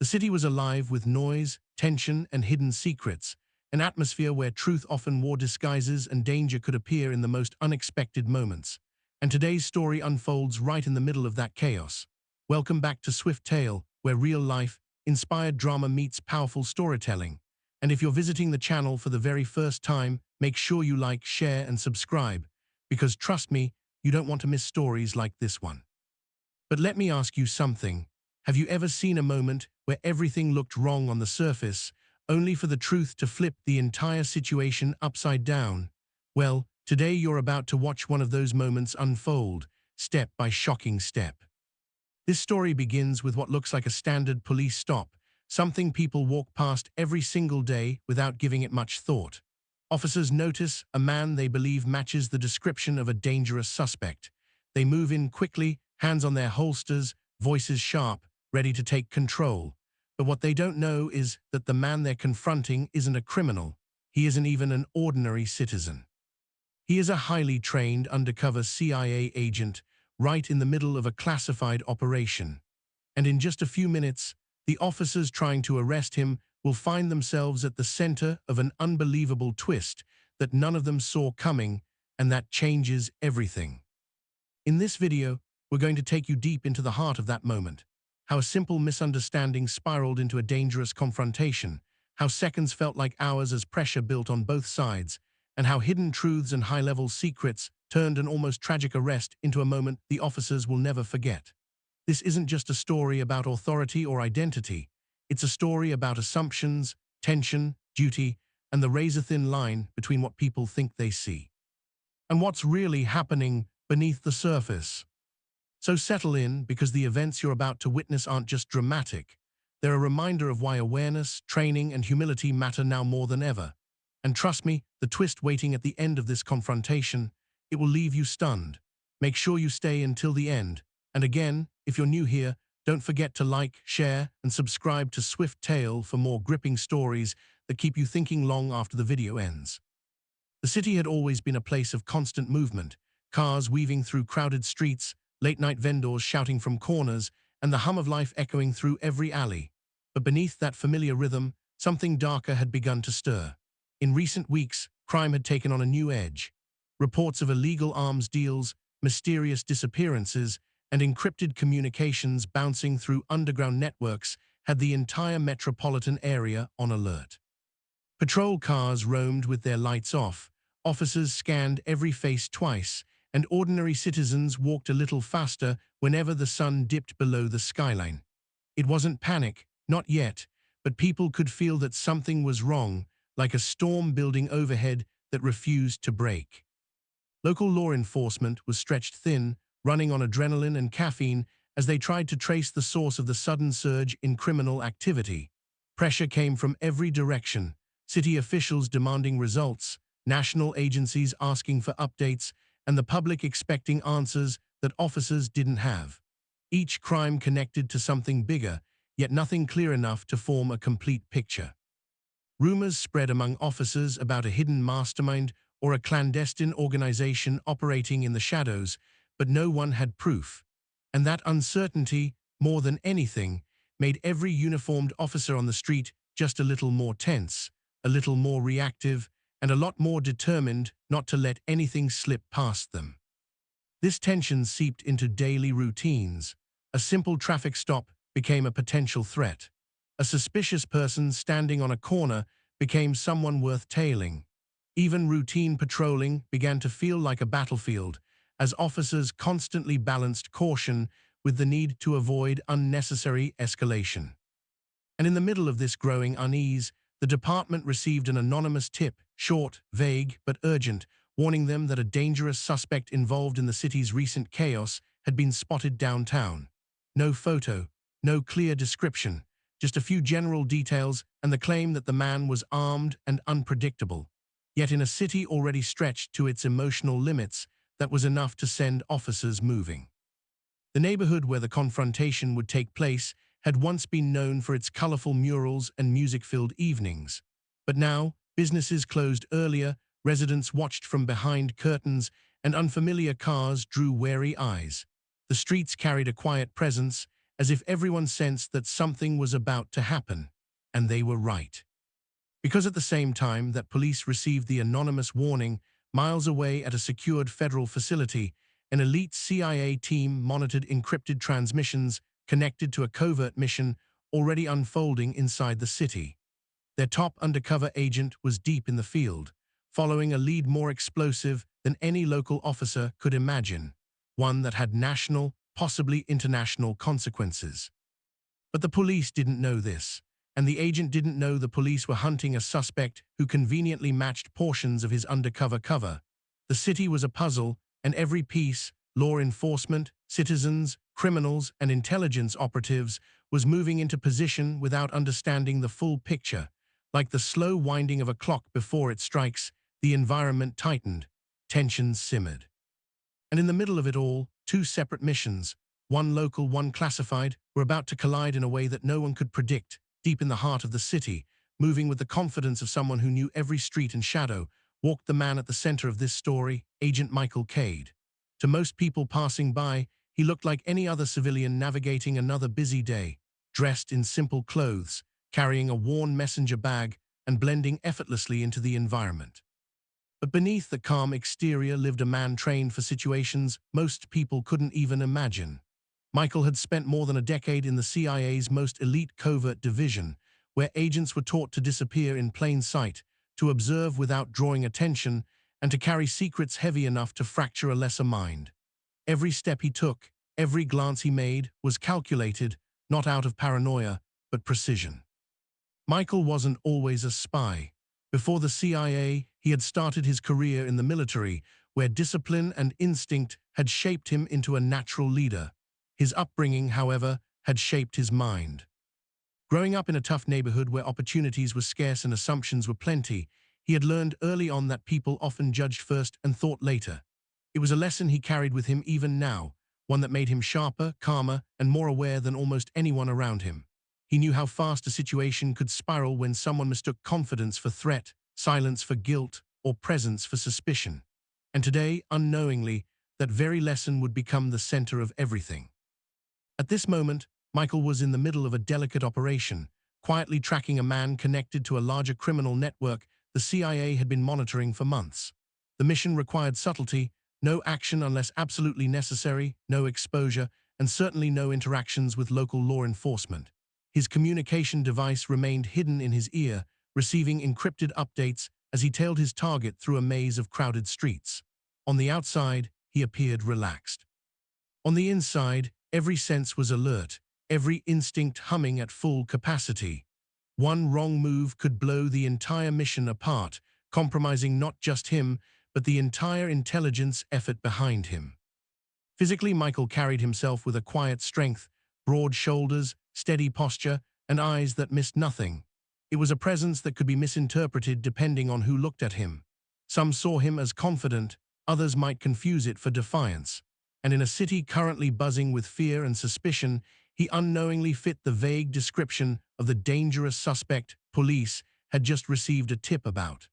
The city was alive with noise, tension, and hidden secrets, an atmosphere where truth often wore disguises and danger could appear in the most unexpected moments. And today's story unfolds right in the middle of that chaos. Welcome back to Swift Tale, where real life, inspired drama meets powerful storytelling. And if you're visiting the channel for the very first time, make sure you like, share, and subscribe, because trust me, you don't want to miss stories like this one. But let me ask you something. Have you ever seen a moment where everything looked wrong on the surface, only for the truth to flip the entire situation upside down? Well, today you're about to watch one of those moments unfold, step by shocking step. This story begins with what looks like a standard police stop, something people walk past every single day without giving it much thought. Officers notice a man they believe matches the description of a dangerous suspect. They move in quickly, hands on their holsters, voices sharp, ready to take control. But what they don't know is that the man they're confronting isn't a criminal. He isn't even an ordinary citizen. He is a highly trained undercover CIA agent right in the middle of a classified operation. And in just a few minutes, the officers trying to arrest him will find themselves at the center of an unbelievable twist that none of them saw coming, and that changes everything. In this video, we're going to take you deep into the heart of that moment. How a simple misunderstanding spiraled into a dangerous confrontation, how seconds felt like hours as pressure built on both sides, and how hidden truths and high-level secrets turned an almost tragic arrest into a moment the officers will never forget. This isn't just a story about authority or identity. It's a story about assumptions, tension, duty, and the razor-thin line between what people think they see and what's really happening beneath the surface. So settle in, because the events you're about to witness aren't just dramatic. They're a reminder of why awareness, training, and humility matter now more than ever. And trust me, the twist waiting at the end of this confrontation, it will leave you stunned. Make sure you stay until the end. And again, if you're new here, don't forget to like, share, and subscribe to Swift Tale for more gripping stories that keep you thinking long after the video ends. The city had always been a place of constant movement, cars weaving through crowded streets, late-night vendors shouting from corners, and the hum of life echoing through every alley. But beneath that familiar rhythm, something darker had begun to stir. In recent weeks, crime had taken on a new edge. Reports of illegal arms deals, mysterious disappearances, and encrypted communications bouncing through underground networks had the entire metropolitan area on alert. Patrol cars roamed with their lights off, officers scanned every face twice, and ordinary citizens walked a little faster whenever the sun dipped below the skyline. It wasn't panic, not yet, but people could feel that something was wrong, like a storm building overhead that refused to break. Local law enforcement was stretched thin, running on adrenaline and caffeine as they tried to trace the source of the sudden surge in criminal activity. Pressure came from every direction, city officials demanding results, national agencies asking for updates, and the public expecting answers that officers didn't have. Each crime connected to something bigger, yet nothing clear enough to form a complete picture. Rumors spread among officers about a hidden mastermind or a clandestine organization operating in the shadows, but no one had proof. And that uncertainty, more than anything, made every uniformed officer on the street just a little more tense, a little more reactive, and a lot more determined not to let anything slip past them. This tension seeped into daily routines. A simple traffic stop became a potential threat. A suspicious person standing on a corner became someone worth tailing. Even routine patrolling began to feel like a battlefield, as officers constantly balanced caution with the need to avoid unnecessary escalation. And in the middle of this growing unease, the department received an anonymous tip, short, vague, but urgent, warning them that a dangerous suspect involved in the city's recent chaos had been spotted downtown. No photo, no clear description, just a few general details and the claim that the man was armed and unpredictable. Yet in a city already stretched to its emotional limits, that was enough to send officers moving. The neighborhood where the confrontation would take place had once been known for its colorful murals and music-filled evenings. But now, businesses closed earlier, residents watched from behind curtains, and unfamiliar cars drew wary eyes. The streets carried a quiet presence, as if everyone sensed that something was about to happen, and they were right. Because at the same time that police received the anonymous warning, miles away at a secured federal facility, an elite CIA team monitored encrypted transmissions connected to a covert mission already unfolding inside the city. Their top undercover agent was deep in the field, following a lead more explosive than any local officer could imagine, one that had national, possibly international consequences. But the police didn't know this, and the agent didn't know the police were hunting a suspect who conveniently matched portions of his undercover cover. The city was a puzzle, and every piece, law enforcement, citizens, criminals, and intelligence operatives, was moving into position without understanding the full picture. Like the slow winding of a clock before it strikes, the environment tightened, tensions simmered. And in the middle of it all, two separate missions, one local, one classified, were about to collide in a way that no one could predict. Deep in the heart of the city, moving with the confidence of someone who knew every street and shadow, walked the man at the center of this story, Agent Michael Cade. To most people passing by, he looked like any other civilian navigating another busy day, dressed in simple clothes, carrying a worn messenger bag, and blending effortlessly into the environment. But beneath the calm exterior lived a man trained for situations most people couldn't even imagine. Michael had spent more than a decade in the CIA's most elite covert division, where agents were taught to disappear in plain sight, to observe without drawing attention, and to carry secrets heavy enough to fracture a lesser mind. Every step he took, every glance he made, was calculated, not out of paranoia, but precision. Michael wasn't always a spy. Before the CIA, he had started his career in the military, where discipline and instinct had shaped him into a natural leader. His upbringing, however, had shaped his mind. Growing up in a tough neighborhood where opportunities were scarce and assumptions were plenty, he had learned early on that people often judged first and thought later. It was a lesson he carried with him even now, one that made him sharper, calmer, and more aware than almost anyone around him. He knew how fast a situation could spiral when someone mistook confidence for threat, silence for guilt, or presence for suspicion. And today, unknowingly, that very lesson would become the center of everything. At this moment, Michael was in the middle of a delicate operation, quietly tracking a man connected to a larger criminal network the CIA had been monitoring for months. The mission required subtlety, no action unless absolutely necessary, no exposure, and certainly no interactions with local law enforcement. His communication device remained hidden in his ear, receiving encrypted updates as he tailed his target through a maze of crowded streets. On the outside, he appeared relaxed. On the inside, every sense was alert, every instinct humming at full capacity. One wrong move could blow the entire mission apart, compromising not just him, but the entire intelligence effort behind him. Physically, Michael carried himself with a quiet strength, broad shoulders, steady posture, and eyes that missed nothing. It was a presence that could be misinterpreted depending on who looked at him. Some saw him as confident, others might confuse it for defiance. And in a city currently buzzing with fear and suspicion, he unknowingly fit the vague description of the dangerous suspect police had just received a tip about.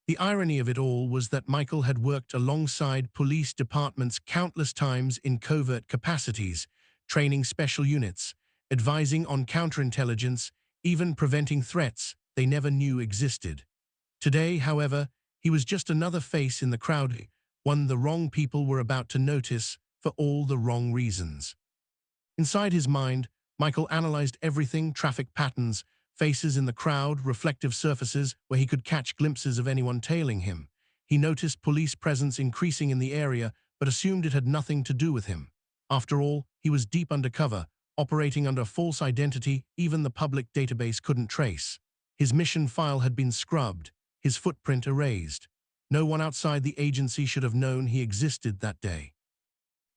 The irony of it all was that Michael had worked alongside police departments countless times in covert capacities, training special units, advising on counterintelligence, even preventing threats they never knew existed. Today, however, he was just another face in the crowd, one the wrong people were about to notice for all the wrong reasons. Inside his mind, Michael analyzed everything: traffic patterns, faces in the crowd, reflective surfaces where he could catch glimpses of anyone tailing him. He noticed police presence increasing in the area, but assumed it had nothing to do with him. After all, he was deep undercover, operating under a false identity even the public database couldn't trace. His mission file had been scrubbed, his footprint erased. No one outside the agency should have known he existed that day.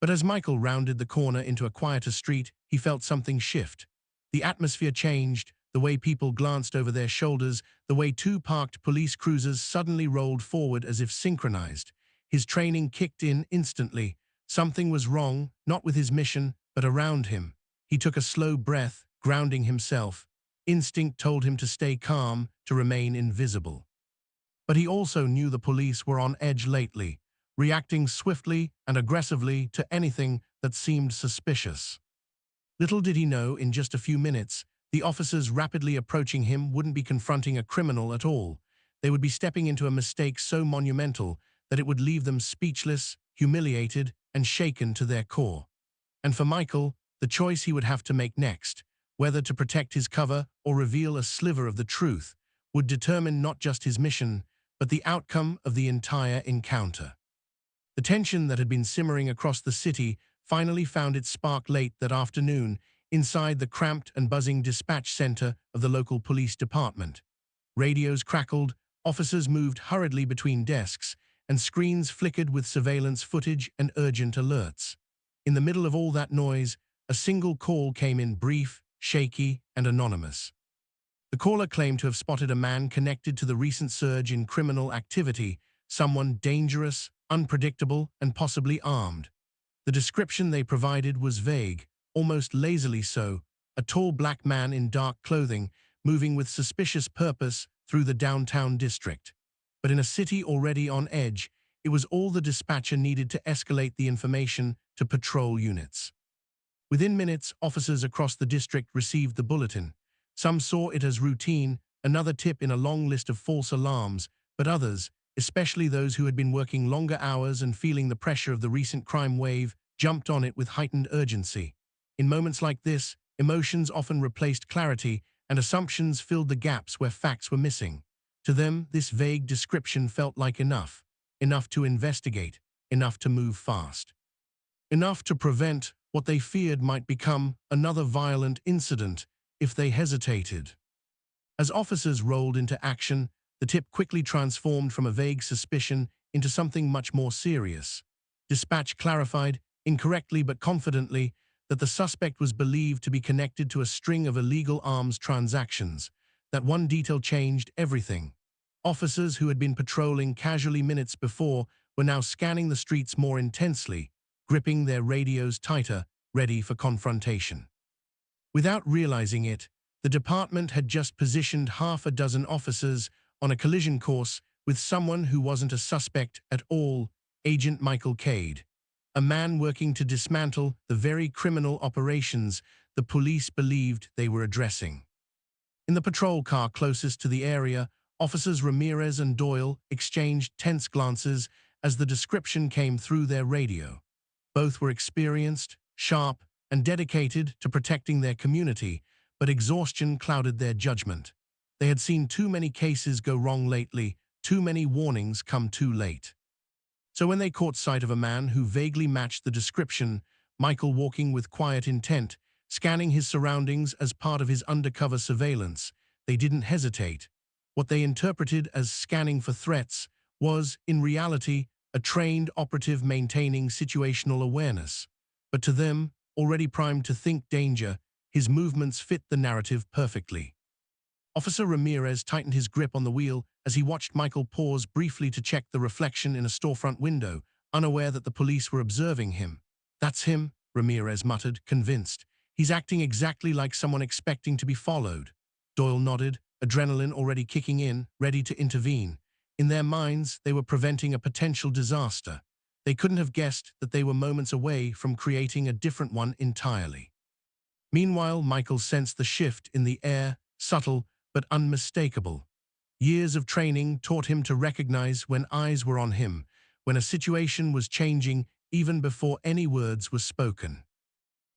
But as Michael rounded the corner into a quieter street, he felt something shift. The atmosphere changed, the way people glanced over their shoulders, the way two parked police cruisers suddenly rolled forward as if synchronized. His training kicked in instantly. Something was wrong, not with his mission, but around him. He took a slow breath, grounding himself. Instinct told him to stay calm, to remain invisible. But he also knew the police were on edge lately, reacting swiftly and aggressively to anything that seemed suspicious. Little did he know, in just a few minutes, the officers rapidly approaching him wouldn't be confronting a criminal at all. They would be stepping into a mistake so monumental that it would leave them speechless, humiliated, and shaken to their core. And for Michael, the choice he would have to make next, whether to protect his cover or reveal a sliver of the truth, would determine not just his mission, but the outcome of the entire encounter. The tension that had been simmering across the city finally found its spark late that afternoon inside the cramped and buzzing dispatch center of the local police department. Radios crackled, officers moved hurriedly between desks, and screens flickered with surveillance footage and urgent alerts. In the middle of all that noise, a single call came in, brief, shaky, and anonymous. The caller claimed to have spotted a man connected to the recent surge in criminal activity, someone dangerous, unpredictable, and possibly armed. The description they provided was vague, almost lazily so: a tall black man in dark clothing, moving with suspicious purpose through the downtown district. But in a city already on edge, it was all the dispatcher needed to escalate the information to patrol units. Within minutes, officers across the district received the bulletin. Some saw it as routine, another tip in a long list of false alarms, but others, especially those who had been working longer hours and feeling the pressure of the recent crime wave, jumped on it with heightened urgency. In moments like this, emotions often replaced clarity, and assumptions filled the gaps where facts were missing. To them, this vague description felt like enough to investigate, enough to move fast, enough to prevent what they feared might become another violent incident if they hesitated. As officers rolled into action, the tip quickly transformed from a vague suspicion into something much more serious. Dispatch clarified, incorrectly but confidently, that the suspect was believed to be connected to a string of illegal arms transactions. That one detail changed everything. Officers who had been patrolling casually minutes before were now scanning the streets more intensely, gripping their radios tighter, ready for confrontation. Without realizing it, the department had just positioned half a dozen officers on a collision course with someone who wasn't a suspect at all: Agent Michael Cade, a man working to dismantle the very criminal operations the police believed they were addressing. In the patrol car closest to the area, officers Ramirez and Doyle exchanged tense glances as the description came through their radio. Both were experienced, sharp, and dedicated to protecting their community, but exhaustion clouded their judgment. They had seen too many cases go wrong lately, too many warnings come too late. So when they caught sight of a man who vaguely matched the description, Michael walking with quiet intent, scanning his surroundings as part of his undercover surveillance, they didn't hesitate. What they interpreted as scanning for threats was, in reality, a trained operative maintaining situational awareness. But to them, already primed to think danger, his movements fit the narrative perfectly. Officer Ramirez tightened his grip on the wheel as he watched Michael pause briefly to check the reflection in a storefront window, unaware that the police were observing him. "That's him," Ramirez muttered, convinced. "He's acting exactly like someone expecting to be followed." Doyle nodded, adrenaline already kicking in, ready to intervene. In their minds, they were preventing a potential disaster. They couldn't have guessed that they were moments away from creating a different one entirely. Meanwhile, Michael sensed the shift in the air, subtle but unmistakable. Years of training taught him to recognize when eyes were on him, when a situation was changing even before any words were spoken.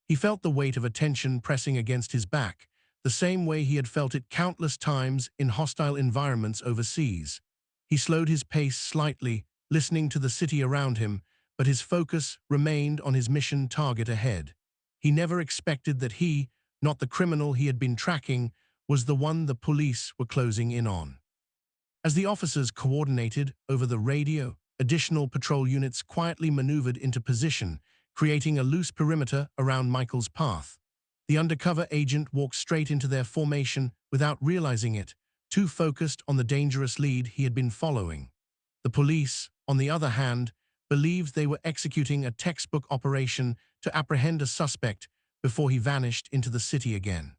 He felt the weight of attention pressing against his back, the same way he had felt it countless times in hostile environments overseas. He slowed his pace slightly, listening to the city around him, but his focus remained on his mission target ahead. He never expected that he, not the criminal he had been tracking, was the one the police were closing in on. As the officers coordinated over the radio, additional patrol units quietly maneuvered into position, creating a loose perimeter around Michael's path. The undercover agent walked straight into their formation without realizing it, too focused on the dangerous lead he had been following. The police, on the other hand, believed they were executing a textbook operation to apprehend a suspect before he vanished into the city again.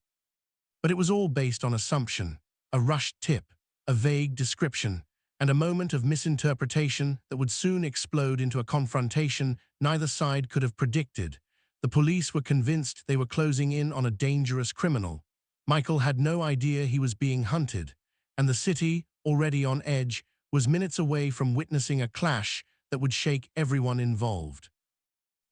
But it was all based on assumption, a rushed tip, a vague description, and a moment of misinterpretation that would soon explode into a confrontation neither side could have predicted. The police were convinced they were closing in on a dangerous criminal. Michael had no idea he was being hunted, and the city, already on edge, was minutes away from witnessing a clash that would shake everyone involved.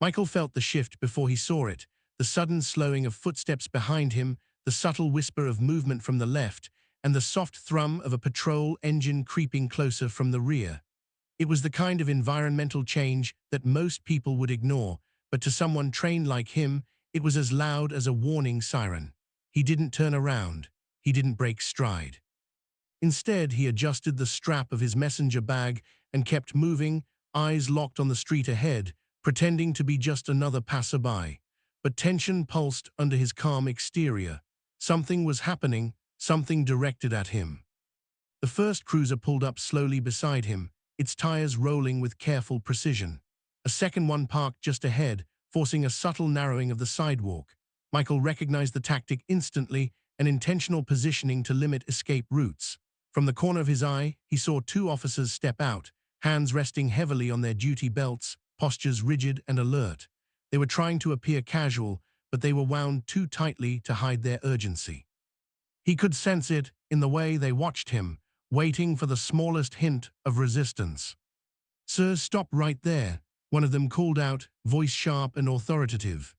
Michael felt the shift before he saw it, the sudden slowing of footsteps behind him, the subtle whisper of movement from the left, and the soft thrum of a patrol engine creeping closer from the rear. It was the kind of environmental change that most people would ignore, but to someone trained like him, it was as loud as a warning siren. He didn't turn around. He didn't break stride. Instead, he adjusted the strap of his messenger bag and kept moving, eyes locked on the street ahead, pretending to be just another passerby. But tension pulsed under his calm exterior. Something was happening, something directed at him. The first cruiser pulled up slowly beside him, its tires rolling with careful precision. A second one parked just ahead, forcing a subtle narrowing of the sidewalk. Michael recognized the tactic instantly, an intentional positioning to limit escape routes. From the corner of his eye, he saw two officers step out, hands resting heavily on their duty belts, postures rigid and alert. They were trying to appear casual, but they were wound too tightly to hide their urgency. He could sense it in the way they watched him, waiting for the smallest hint of resistance. "Sir, stop right there," one of them called out, voice sharp and authoritative.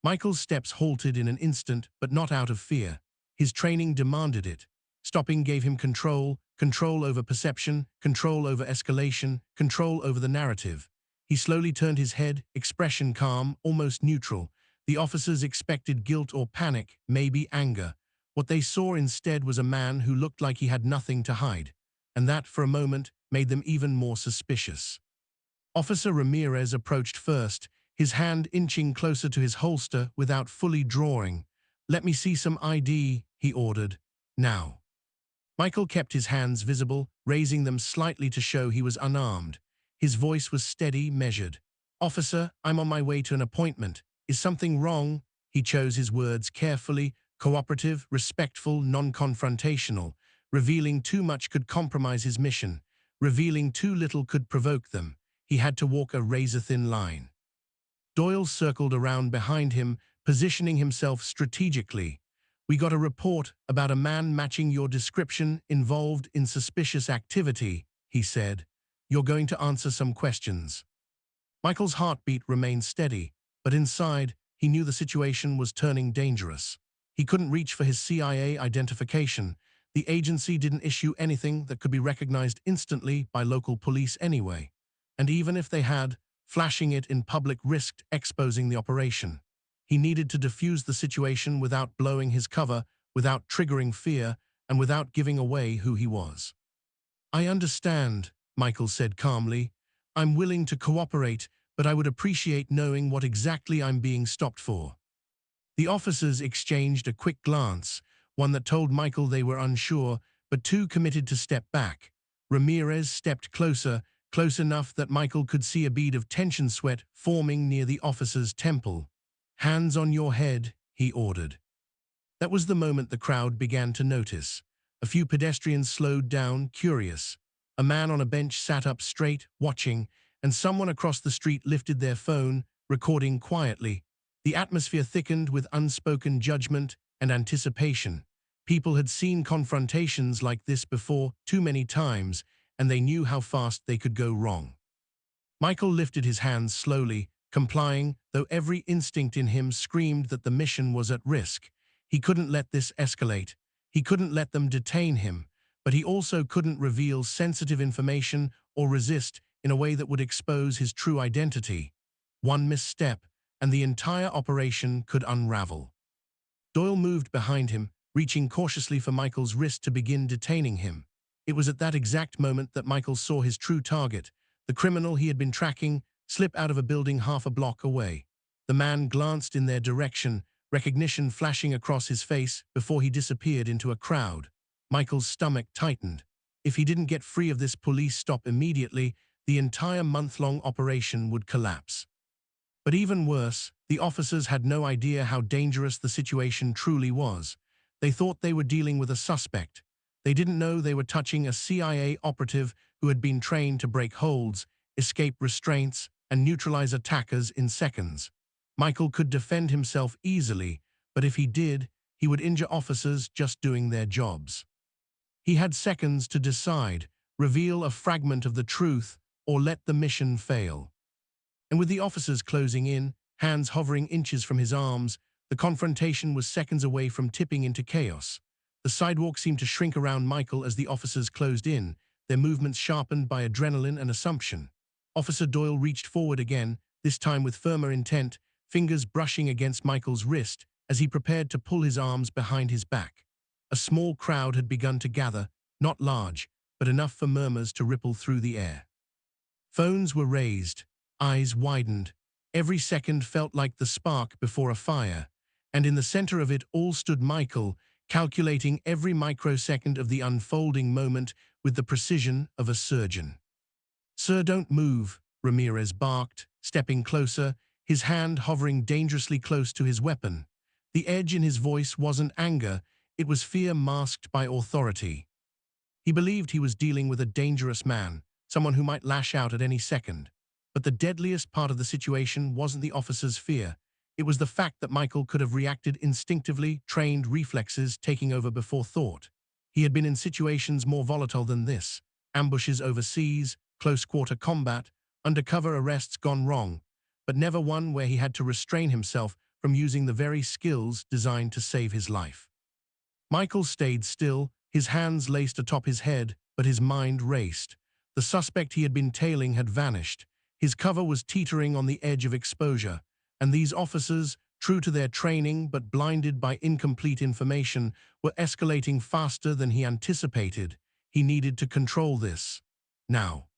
Michael's steps halted in an instant, but not out of fear. His training demanded it. Stopping gave him control, control over perception, control over escalation, control over the narrative. He slowly turned his head, expression calm, almost neutral. The officers expected guilt or panic, maybe anger. What they saw instead was a man who looked like he had nothing to hide, and that, for a moment, made them even more suspicious. Officer Ramirez approached first, his hand inching closer to his holster without fully drawing. "Let me see some ID," he ordered. "Now." Michael kept his hands visible, raising them slightly to show he was unarmed. His voice was steady, measured. "Officer, I'm on my way to an appointment. Is something wrong?" He chose his words carefully, cooperative, respectful, non-confrontational. Revealing too much could compromise his mission. Revealing too little could provoke them. He had to walk a razor-thin line. Doyle circled around behind him, positioning himself strategically. "We got a report about a man matching your description involved in suspicious activity," he said. "You're going to answer some questions." Michael's heartbeat remained steady, but inside, he knew the situation was turning dangerous. He couldn't reach for his CIA identification. The agency didn't issue anything that could be recognized instantly by local police anyway. And even if they had, flashing it in public risked exposing the operation. He needed to defuse the situation without blowing his cover, without triggering fear, and without giving away who he was. "I understand," Michael said calmly. "I'm willing to cooperate, but I would appreciate knowing what exactly I'm being stopped for." The officers exchanged a quick glance, one that told Michael they were unsure, but too committed to step back. Ramirez stepped closer, close enough that Michael could see a bead of tension sweat forming near the officer's temple. "Hands on your head," he ordered. That was the moment the crowd began to notice. A few pedestrians slowed down, curious. A man on a bench sat up straight, watching, and someone across the street lifted their phone, recording quietly. The atmosphere thickened with unspoken judgment and anticipation. People had seen confrontations like this before too many times, and they knew how fast they could go wrong. Michael lifted his hands slowly, complying, though every instinct in him screamed that the mission was at risk. He couldn't let this escalate. He couldn't let them detain him, but he also couldn't reveal sensitive information or resist in a way that would expose his true identity. One misstep, and the entire operation could unravel. Doyle moved behind him, reaching cautiously for Michael's wrist to begin detaining him. It was at that exact moment that Michael saw his true target, the criminal he had been tracking, slip out of a building half a block away. The man glanced in their direction, recognition flashing across his face before he disappeared into a crowd. Michael's stomach tightened. If he didn't get free of this police stop immediately, the entire month-long operation would collapse. But even worse, the officers had no idea how dangerous the situation truly was. They thought they were dealing with a suspect. They didn't know they were touching a CIA operative who had been trained to break holds, escape restraints, and neutralize attackers in seconds. Michael could defend himself easily, but if he did, he would injure officers just doing their jobs. He had seconds to decide, reveal a fragment of the truth, or let the mission fail. And with the officers closing in, hands hovering inches from his arms, the confrontation was seconds away from tipping into chaos. The sidewalk seemed to shrink around Michael as the officers closed in, their movements sharpened by adrenaline and assumption. Officer Doyle reached forward again, this time with firmer intent, fingers brushing against Michael's wrist as he prepared to pull his arms behind his back. A small crowd had begun to gather, not large, but enough for murmurs to ripple through the air. Phones were raised, eyes widened. Every second felt like the spark before a fire, and in the center of it all stood Michael, calculating every microsecond of the unfolding moment with the precision of a surgeon. "Sir, don't move," Ramirez barked, stepping closer, his hand hovering dangerously close to his weapon. The edge in his voice wasn't anger, it was fear masked by authority. He believed he was dealing with a dangerous man, someone who might lash out at any second. But the deadliest part of the situation wasn't the officer's fear. It was the fact that Michael could have reacted instinctively, trained reflexes taking over before thought. He had been in situations more volatile than this: ambushes overseas, close-quarter combat, undercover arrests gone wrong, but never one where he had to restrain himself from using the very skills designed to save his life. Michael stayed still, his hands laced atop his head, but his mind raced. The suspect he had been tailing had vanished. His cover was teetering on the edge of exposure, and these officers, true to their training but blinded by incomplete information, were escalating faster than he anticipated. He needed to control this. Now.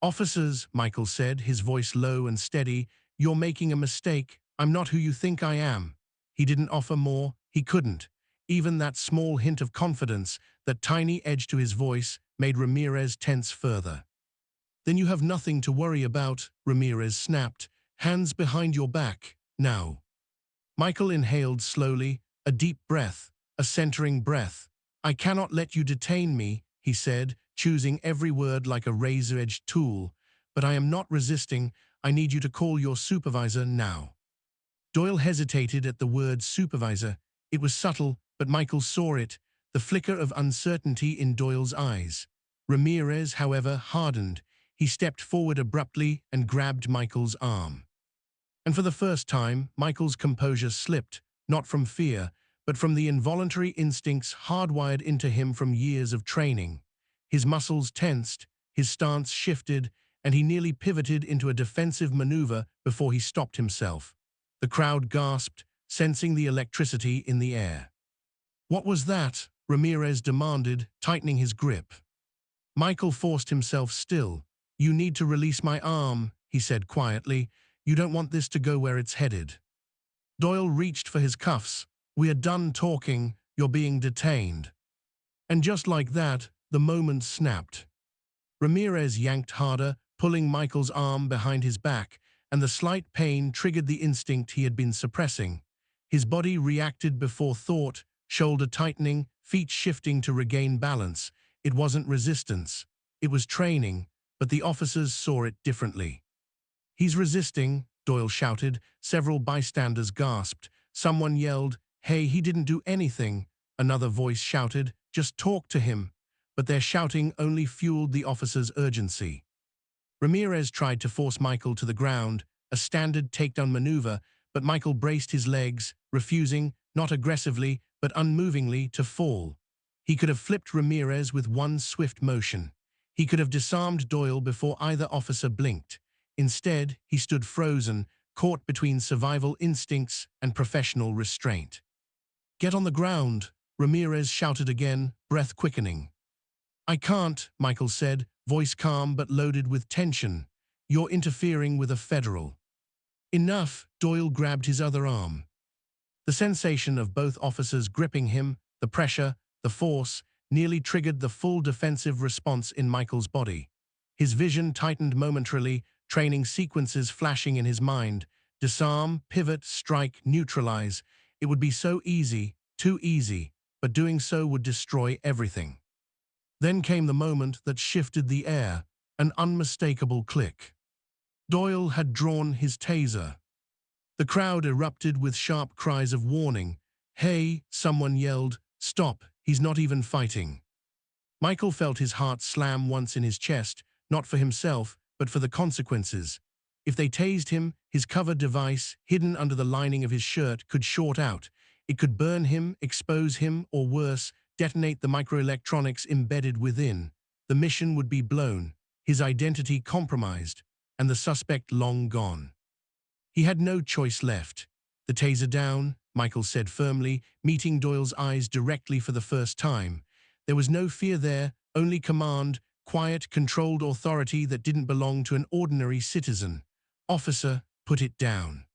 "Officers," Michael said, his voice low and steady, "you're making a mistake. I'm not who you think I am." He didn't offer more. He couldn't. Even that small hint of confidence, that tiny edge to his voice, made Ramirez tense further. "Then you have nothing to worry about," Ramirez snapped. "Hands behind your back, now." Michael inhaled slowly, a deep breath, a centering breath. "I cannot let you detain me," he said, choosing every word like a razor-edged tool. "But I am not resisting. I need you to call your supervisor now." Doyle hesitated at the word supervisor. It was subtle, but Michael saw it, the flicker of uncertainty in Doyle's eyes. Ramirez, however, hardened. He stepped forward abruptly and grabbed Michael's arm. And for the first time, Michael's composure slipped, not from fear, but from the involuntary instincts hardwired into him from years of training. His muscles tensed, his stance shifted, and he nearly pivoted into a defensive maneuver before he stopped himself. The crowd gasped, sensing the electricity in the air. "What was that?" Ramirez demanded, tightening his grip. Michael forced himself still. "You need to release my arm," he said quietly. "You don't want this to go where it's headed." Doyle reached for his cuffs. "We are done talking. You're being detained." And just like that, the moment snapped. Ramirez yanked harder, pulling Michael's arm behind his back, and the slight pain triggered the instinct he had been suppressing. His body reacted before thought, shoulder tightening, feet shifting to regain balance. It wasn't resistance. It was training, but the officers saw it differently. "He's resisting," Doyle shouted. Several bystanders gasped. Someone yelled, "Hey, he didn't do anything." Another voice shouted, "Just talk to him." But their shouting only fueled the officers' urgency. Ramirez tried to force Michael to the ground, a standard takedown maneuver, but Michael braced his legs, refusing, not aggressively, but unmovingly, to fall. He could have flipped Ramirez with one swift motion. He could have disarmed Doyle before either officer blinked. Instead, he stood frozen, caught between survival instincts and professional restraint. "Get on the ground," Ramirez shouted again, breath quickening. "I can't," Michael said, voice calm but loaded with tension. "You're interfering with a federal." "Enough," Doyle grabbed his other arm. The sensation of both officers gripping him, the pressure, the force, nearly triggered the full defensive response in Michael's body. His vision tightened momentarily, training sequences flashing in his mind. Disarm, pivot, strike, neutralize. It would be so easy, too easy, but doing so would destroy everything. Then came the moment that shifted the air, an unmistakable click. Doyle had drawn his taser. The crowd erupted with sharp cries of warning. "Hey," someone yelled, "stop, he's not even fighting." Michael felt his heart slam once in his chest, not for himself, but for the consequences. If they tased him, his cover device, hidden under the lining of his shirt, could short out. It could burn him, expose him, or worse, detonate the microelectronics embedded within. The mission would be blown, his identity compromised, and the suspect long gone. He had no choice left. "The taser down," Michael said firmly, meeting Doyle's eyes directly for the first time. There was no fear there, only command, quiet, controlled authority that didn't belong to an ordinary citizen. "Officer, put it down."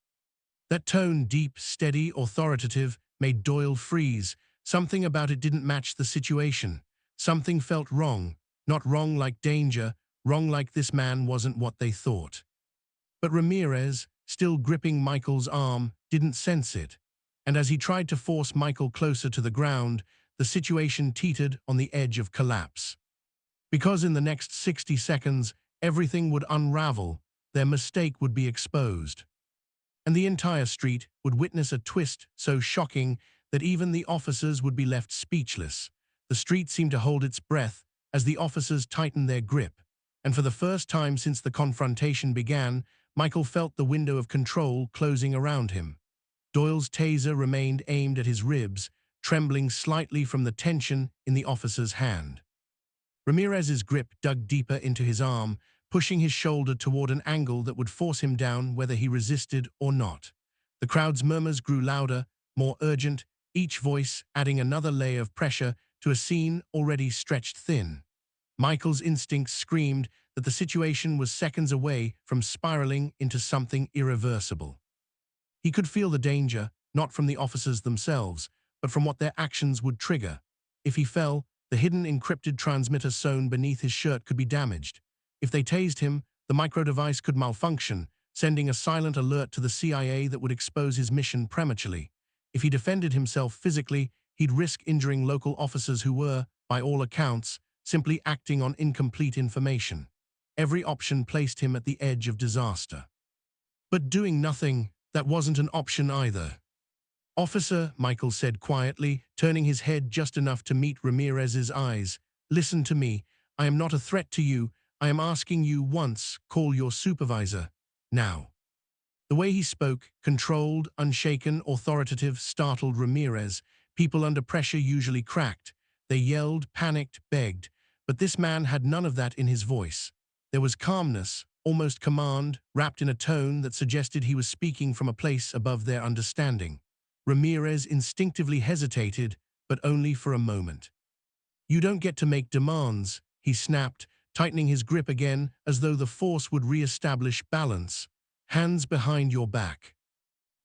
That tone, deep, steady, authoritative, made Doyle freeze. Something about it didn't match the situation. Something felt wrong. Not wrong like danger, wrong like this man wasn't what they thought. But Ramirez, still gripping Michael's arm, didn't sense it. And as he tried to force Michael closer to the ground, the situation teetered on the edge of collapse. Because in the next 60 seconds, everything would unravel, their mistake would be exposed. And the entire street would witness a twist so shocking that even the officers would be left speechless. The street seemed to hold its breath as the officers tightened their grip. And for the first time since the confrontation began, Michael felt the window of control closing around him. Doyle's taser remained aimed at his ribs, trembling slightly from the tension in the officer's hand. Ramirez's grip dug deeper into his arm, pushing his shoulder toward an angle that would force him down whether he resisted or not. The crowd's murmurs grew louder, more urgent, each voice adding another layer of pressure to a scene already stretched thin. Michael's instincts screamed that the situation was seconds away from spiraling into something irreversible. He could feel the danger, not from the officers themselves, but from what their actions would trigger. If he fell, the hidden encrypted transmitter sewn beneath his shirt could be damaged. If they tased him, the micro-device could malfunction, sending a silent alert to the CIA that would expose his mission prematurely. If he defended himself physically, he'd risk injuring local officers who were, by all accounts, simply acting on incomplete information. Every option placed him at the edge of disaster. But doing nothing, that wasn't an option either. "Officer," Michael said quietly, turning his head just enough to meet Ramirez's eyes, "listen to me. I am not a threat to you. I am asking you once, call your supervisor. Now." The way he spoke, controlled, unshaken, authoritative, startled Ramirez. People under pressure usually cracked. They yelled, panicked, begged. But this man had none of that in his voice. There was calmness, almost command, wrapped in a tone that suggested he was speaking from a place above their understanding. Ramirez instinctively hesitated, but only for a moment. "You don't get to make demands," he snapped, tightening his grip again as though the force would re-establish balance. "Hands behind your back."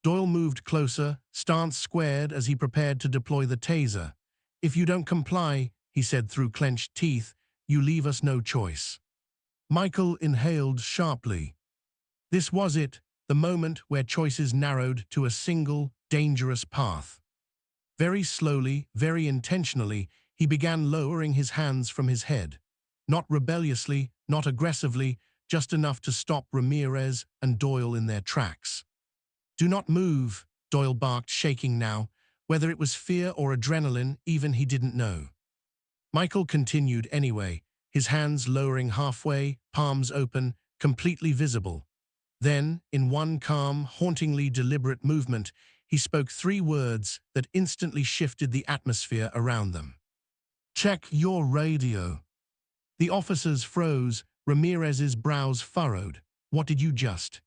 Doyle moved closer, stance squared as he prepared to deploy the taser. "If you don't comply," he said through clenched teeth, "you leave us no choice." Michael inhaled sharply. This was it, the moment where choices narrowed to a single, dangerous path. Very slowly, very intentionally, he began lowering his hands from his head. Not rebelliously, not aggressively, just enough to stop Ramirez and Doyle in their tracks. "Do not move," Doyle barked, shaking now. Whether it was fear or adrenaline, even he didn't know. Michael continued anyway, his hands lowering halfway, palms open, completely visible. Then, in one calm, hauntingly deliberate movement, he spoke 3 words that instantly shifted the atmosphere around them. "Check your radio." The officers froze, Ramirez's brows furrowed. "What did you just—"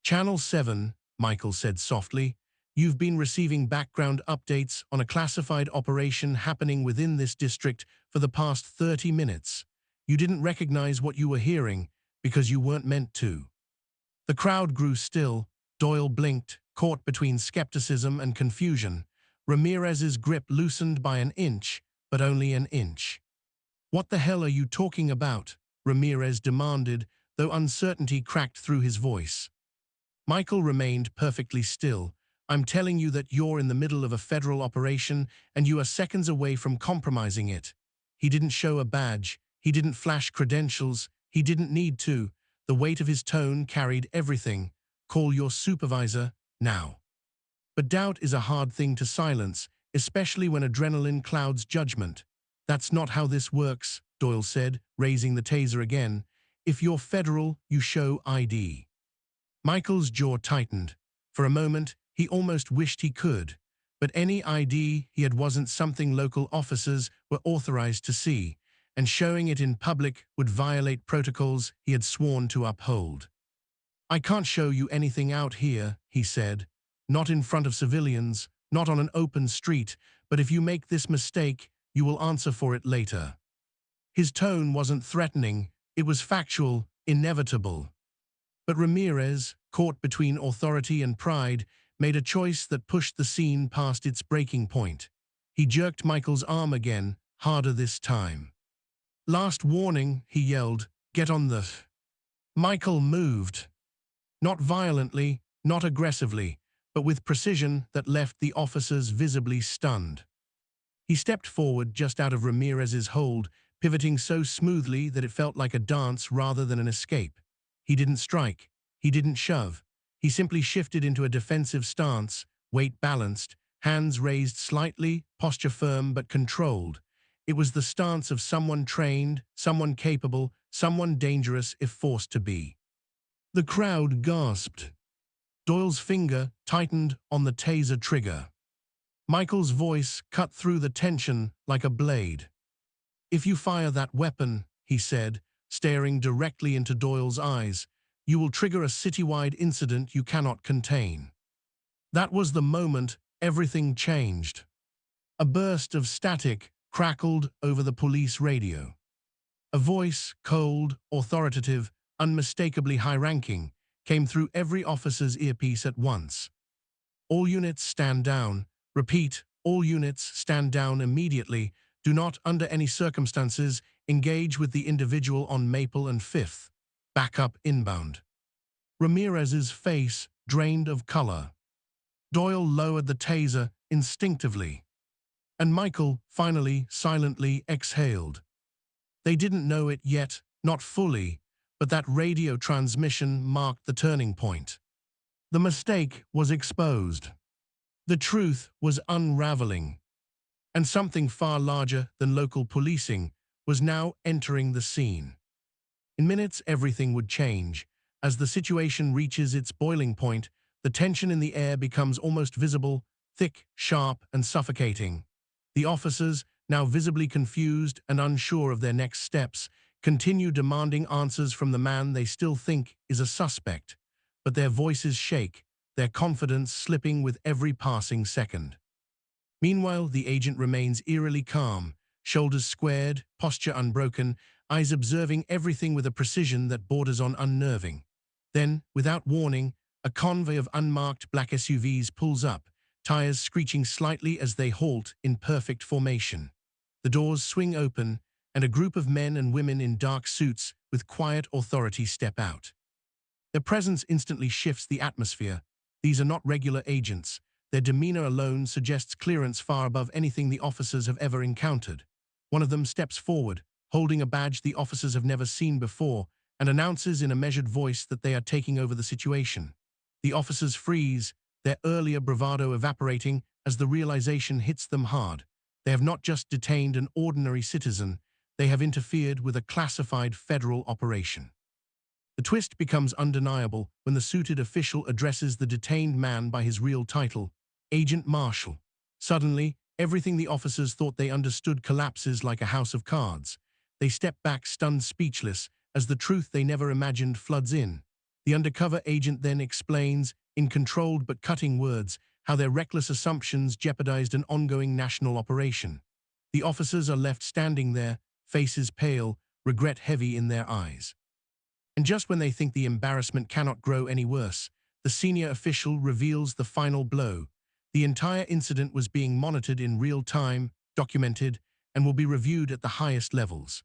"Channel 7, Michael said softly. "You've been receiving background updates on a classified operation happening within this district for the past 30 minutes. You didn't recognize what you were hearing because you weren't meant to." The crowd grew still. Doyle blinked, caught between skepticism and confusion. Ramirez's grip loosened by an inch, but only an inch. "What the hell are you talking about?" Ramirez demanded, though uncertainty cracked through his voice. Michael remained perfectly still. "I'm telling you that you're in the middle of a federal operation and you are seconds away from compromising it." He didn't show a badge. He didn't flash credentials. He didn't need to. The weight of his tone carried everything. "Call your supervisor now. But doubt is a hard thing to silence, especially when adrenaline clouds judgment. That's not how this works, Doyle said, raising the taser again. If you're federal, you show ID. Michael's jaw tightened. For a moment, he almost wished he could. But any ID he had wasn't something local officers were authorized to see, and showing it in public would violate protocols he had sworn to uphold. I can't show you anything out here, he said. Not in front of civilians, not on an open street, but if you make this mistake, you will answer for it later. His tone wasn't threatening, it was factual, inevitable. But Ramirez, caught between authority and pride, made a choice that pushed the scene past its breaking point. He jerked Michael's arm again, harder this time. Last warning, he yelled, get on the... Michael moved. Not violently, not aggressively, but with precision that left the officers visibly stunned. He stepped forward just out of Ramirez's hold, pivoting so smoothly that it felt like a dance rather than an escape. He didn't strike. He didn't shove. He simply shifted into a defensive stance, weight balanced, hands raised slightly, posture firm but controlled. It was the stance of someone trained, someone capable, someone dangerous if forced to be. The crowd gasped. Doyle's finger tightened on the taser trigger. Michael's voice cut through the tension like a blade. If you fire that weapon, he said, staring directly into Doyle's eyes, you will trigger a citywide incident you cannot contain. That was the moment everything changed. A burst of static crackled over the police radio. A voice, cold, authoritative, unmistakably high-ranking, came through every officer's earpiece at once. All units stand down. Repeat, all units stand down immediately. Do not, under any circumstances, engage with the individual on Maple and 5th. Backup inbound. Ramirez's face drained of color. Doyle lowered the taser instinctively. And Michael, finally, silently exhaled. They didn't know it yet, not fully, but that radio transmission marked the turning point. The mistake was exposed. The truth was unraveling. And something far larger than local policing was now entering the scene. In minutes, everything would change. As the situation reaches its boiling point, the tension in the air becomes almost visible, thick, sharp, and suffocating. The officers, now visibly confused and unsure of their next steps, continue demanding answers from the man they still think is a suspect. But their voices shake, their confidence slipping with every passing second. Meanwhile, the agent remains eerily calm, shoulders squared, posture unbroken, eyes observing everything with a precision that borders on unnerving. Then, without warning, a convoy of unmarked black SUVs pulls up, tires screeching slightly as they halt in perfect formation. The doors swing open, and a group of men and women in dark suits with quiet authority step out. Their presence instantly shifts the atmosphere. These are not regular agents. Their demeanor alone suggests clearance far above anything the officers have ever encountered. One of them steps forward, holding a badge the officers have never seen before, and announces in a measured voice that they are taking over the situation. The officers freeze, their earlier bravado evaporating as the realization hits them hard. They have not just detained an ordinary citizen, they have interfered with a classified federal operation. The twist becomes undeniable when the suited official addresses the detained man by his real title, Agent Marshall. Suddenly, everything the officers thought they understood collapses like a house of cards. They step back stunned, speechless, as the truth they never imagined floods in. The undercover agent then explains, in controlled but cutting words, how their reckless assumptions jeopardized an ongoing national operation. The officers are left standing there, faces pale, regret heavy in their eyes. And just when they think the embarrassment cannot grow any worse, the senior official reveals the final blow. The entire incident was being monitored in real time, documented, and will be reviewed at the highest levels.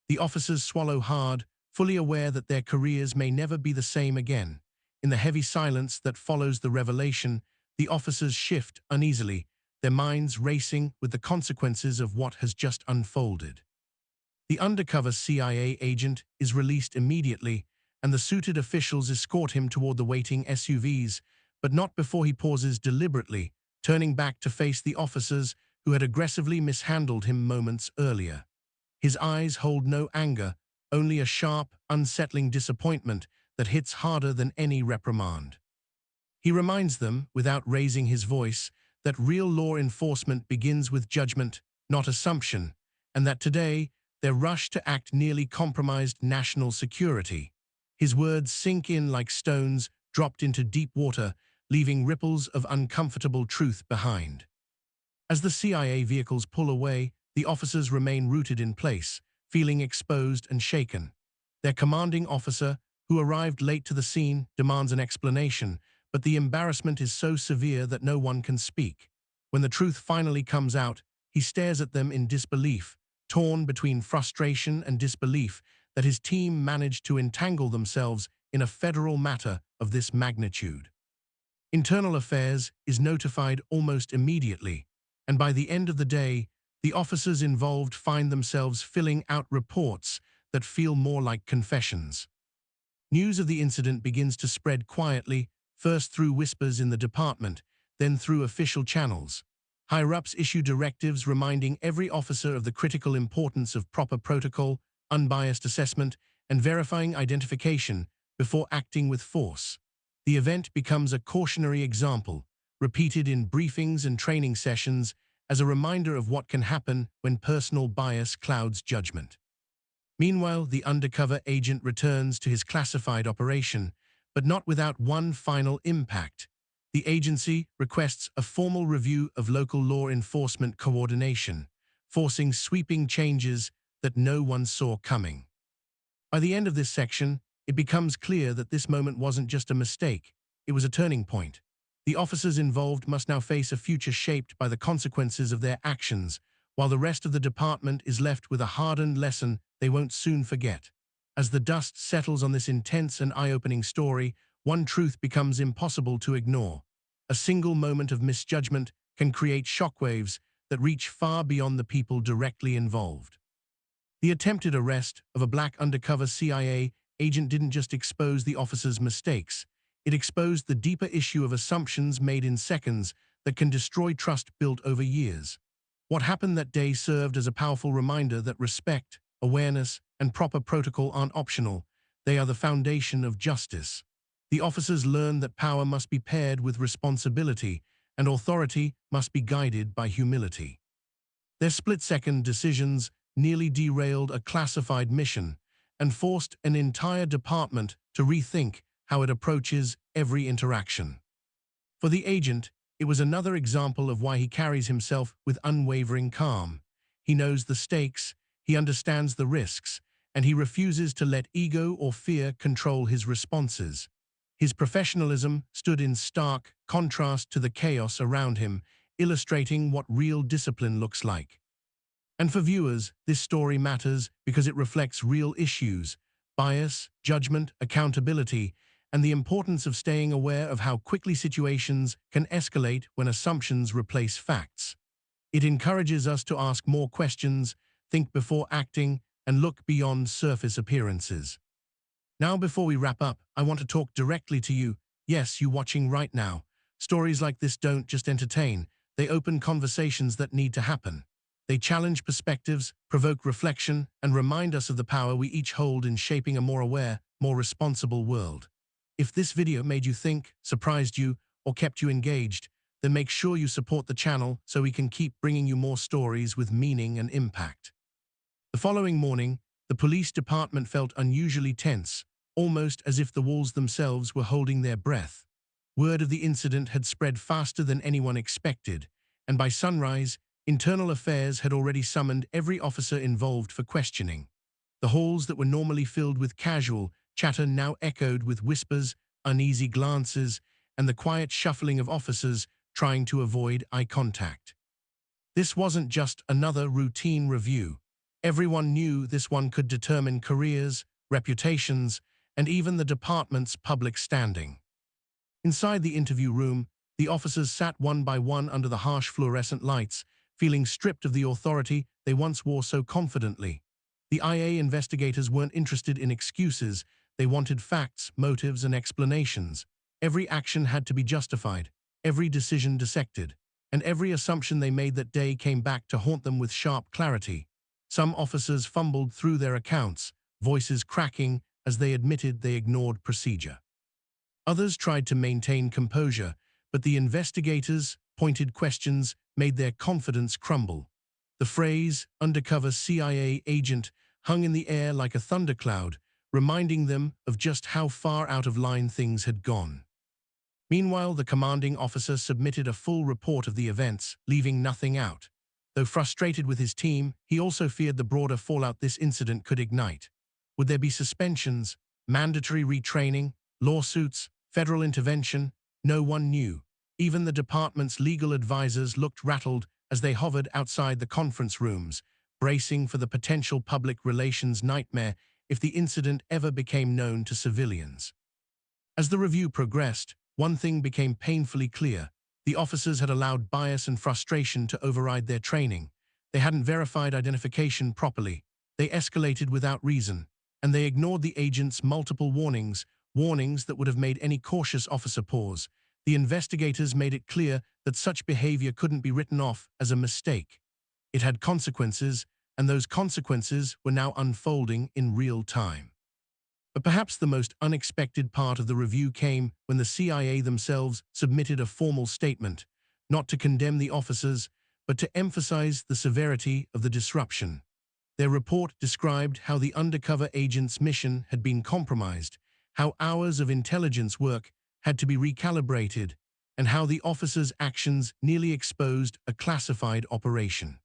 The officers swallow hard, fully aware that their careers may never be the same again. In the heavy silence that follows the revelation, the officers shift uneasily, their minds racing with the consequences of what has just unfolded. The undercover CIA agent is released immediately, and the suited officials escort him toward the waiting SUVs, but not before he pauses deliberately, turning back to face the officers who had aggressively mishandled him moments earlier. His eyes hold no anger, only a sharp, unsettling disappointment that hits harder than any reprimand. He reminds them, without raising his voice, that real law enforcement begins with judgment, not assumption, and that today, their rush to act nearly compromised national security. His words sink in like stones dropped into deep water, leaving ripples of uncomfortable truth behind. As the CIA vehicles pull away, the officers remain rooted in place, feeling exposed and shaken. Their commanding officer, who arrived late to the scene, demands an explanation, but the embarrassment is so severe that no one can speak. When the truth finally comes out, he stares at them in disbelief, torn between frustration and disbelief that his team managed to entangle themselves in a federal matter of this magnitude. Internal Affairs is notified almost immediately, and by the end of the day, the officers involved find themselves filling out reports that feel more like confessions. News of the incident begins to spread quietly, first through whispers in the department, then through official channels. Higher-ups issue directives reminding every officer of the critical importance of proper protocol, unbiased assessment, and verifying identification before acting with force. The event becomes a cautionary example, repeated in briefings and training sessions as a reminder of what can happen when personal bias clouds judgment. Meanwhile, the undercover agent returns to his classified operation, but not without one final impact. The agency requests a formal review of local law enforcement coordination, forcing sweeping changes that no one saw coming. By the end of this section, it becomes clear that this moment wasn't just a mistake, it was a turning point. The officers involved must now face a future shaped by the consequences of their actions, while the rest of the department is left with a hardened lesson they won't soon forget. As the dust settles on this intense and eye-opening story, one truth becomes impossible to ignore. A single moment of misjudgment can create shockwaves that reach far beyond the people directly involved. The attempted arrest of a black undercover CIA agent didn't just expose the officer's mistakes, it exposed the deeper issue of assumptions made in seconds that can destroy trust built over years. What happened that day served as a powerful reminder that respect, awareness, and proper protocol aren't optional, they are the foundation of justice. The officers learned that power must be paired with responsibility, and authority must be guided by humility. Their split-second decisions nearly derailed a classified mission and forced an entire department to rethink how it approaches every interaction. For the agent, it was another example of why he carries himself with unwavering calm. He knows the stakes, he understands the risks, and he refuses to let ego or fear control his responses. His professionalism stood in stark contrast to the chaos around him, illustrating what real discipline looks like. And for viewers, this story matters because it reflects real issues: bias, judgment, accountability, and the importance of staying aware of how quickly situations can escalate when assumptions replace facts. It encourages us to ask more questions, think before acting, and look beyond surface appearances. Now, before we wrap up, I want to talk directly to you. Yes, you watching right now. Stories like this don't just entertain, they open conversations that need to happen. They challenge perspectives, provoke reflection, and remind us of the power we each hold in shaping a more aware, more responsible world. If this video made you think, surprised you, or kept you engaged, then make sure you support the channel so we can keep bringing you more stories with meaning and impact. The following morning, the police department felt unusually tense, almost as if the walls themselves were holding their breath. Word of the incident had spread faster than anyone expected, and by sunrise, Internal Affairs had already summoned every officer involved for questioning. The halls that were normally filled with casual chatter now echoed with whispers, uneasy glances, and the quiet shuffling of officers trying to avoid eye contact. This wasn't just another routine review. Everyone knew this one could determine careers, reputations, and even the department's public standing. Inside the interview room, the officers sat one by one under the harsh fluorescent lights, feeling stripped of the authority they once wore so confidently. The IA investigators weren't interested in excuses, they wanted facts, motives, and explanations. Every action had to be justified, every decision dissected, and every assumption they made that day came back to haunt them with sharp clarity. Some officers fumbled through their accounts, voices cracking as they admitted they ignored procedure. Others tried to maintain composure, but the investigators' pointed questions made their confidence crumble. The phrase, "undercover CIA agent," hung in the air like a thundercloud, reminding them of just how far out of line things had gone. Meanwhile, the commanding officer submitted a full report of the events, leaving nothing out. Though frustrated with his team, he also feared the broader fallout this incident could ignite. Would there be suspensions, mandatory retraining, lawsuits, federal intervention? No one knew. Even the department's legal advisors looked rattled as they hovered outside the conference rooms, bracing for the potential public relations nightmare if the incident ever became known to civilians. As the review progressed, one thing became painfully clear. The officers had allowed bias and frustration to override their training. They hadn't verified identification properly. They escalated without reason, and they ignored the agent's multiple warnings that would have made any cautious officer pause. The investigators made it clear that such behavior couldn't be written off as a mistake. It had consequences, and those consequences were now unfolding in real time. But perhaps the most unexpected part of the review came when the CIA themselves submitted a formal statement, not to condemn the officers, but to emphasize the severity of the disruption. Their report described how the undercover agent's mission had been compromised, how hours of intelligence work had to be recalibrated, and how the officers' actions nearly exposed a classified operation.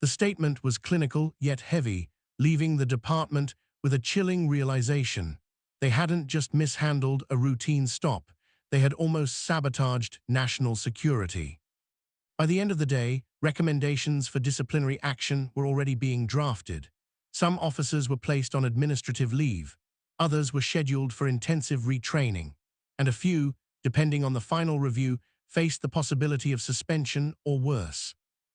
The statement was clinical yet heavy, leaving the department with a chilling realization. They hadn't just mishandled a routine stop, they had almost sabotaged national security. By the end of the day, recommendations for disciplinary action were already being drafted. Some officers were placed on administrative leave, others were scheduled for intensive retraining, and a few, depending on the final review, faced the possibility of suspension or worse.